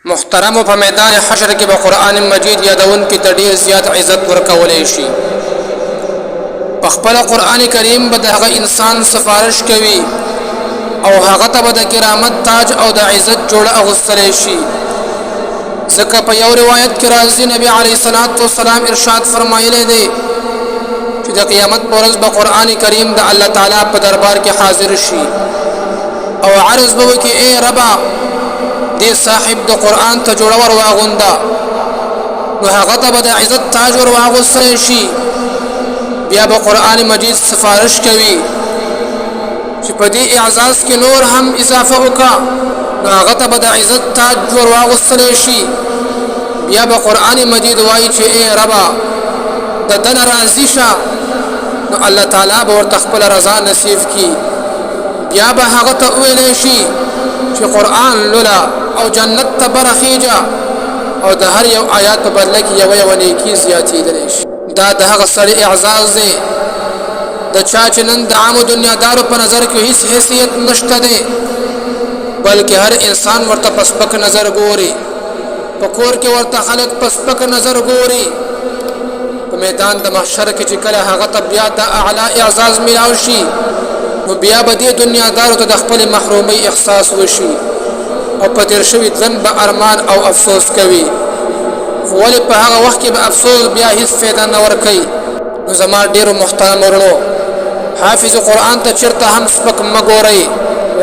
محترم په میدان حشر کې به قرآن مجید یادون کې د ډېر زیات عزت ورکولی شي. په خپل قرآن کریم به د هغه انسان سفارش کوي او هغه ته به د کرامت تاج او د عزت جوړه اغوستلی شي. ځکه په یو روایت کې راځي نبی علیه الصلاة والسلام ارشاد فرمایلی دی چې د قیامت په ورځ به قرآن کریم د الله تعالی په دربار کې حاضر شي او عرض به وکړي ای ربا دې صاحب د قرآن ته جوړه ور واغونده، نو هغه ته به د عزت تاج ور واغوستلی شي. بیا به قرآن مجید سفارش کوي چې په دې اعزاز کې نور هم اضافه وکړه، نو هغه ته به د عزت تاج ور واغوستلی شي. بیا به قرآن مجید وایي چې ای ربا د دنه راضي شه، نو الله تعالی به ورته خپله رضا نصیب کړي. بیا به هغه ته وویلی شي چې قرآن لوله او جنت ته برخیجه او د هر یو آیات په بدله کې یوه نیکي زیاتېدلی شي. دا د هغه سړي اعزاز دی د چا چې نن د عامو دنیادارو په نظر کې هیڅ حیثیت نشته دی، بلکې هر انسان ورته په سپک نظر ګوري. په کور کې ورته خلک په سپک نظر ګوري. په میدان د محشر کې چې کله هغه ته بیا د اعلی اعزاز میلاو شي، نو بیا به دې دنیادارو ته د خپلې محرومۍ احساس وشي او په تېر شوي ژوند به ارمان او افسوس کوي. خو ولې په هغه وخت کې به افسوس بیا هیڅ فایده نه ورکوي. نو زما ډېرو محترم ورونو، حافظ قرآن ته چېرته هم سپک مه ګورئ،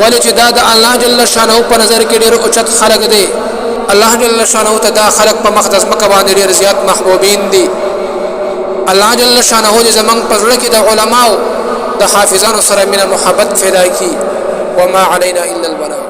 ولې چې دا د الله جل شانه په نظر کې ډېر اوچت خلک دی. الله جل شانه ته دا خلک په مخ د ځمکه باندې ډېر زیات محبوبین دي. الله جل شانه دې زموږ په زړه کې د علماو د حافظانو سره مینه محبت پیدا کړي. وما علینا الا البلاغ.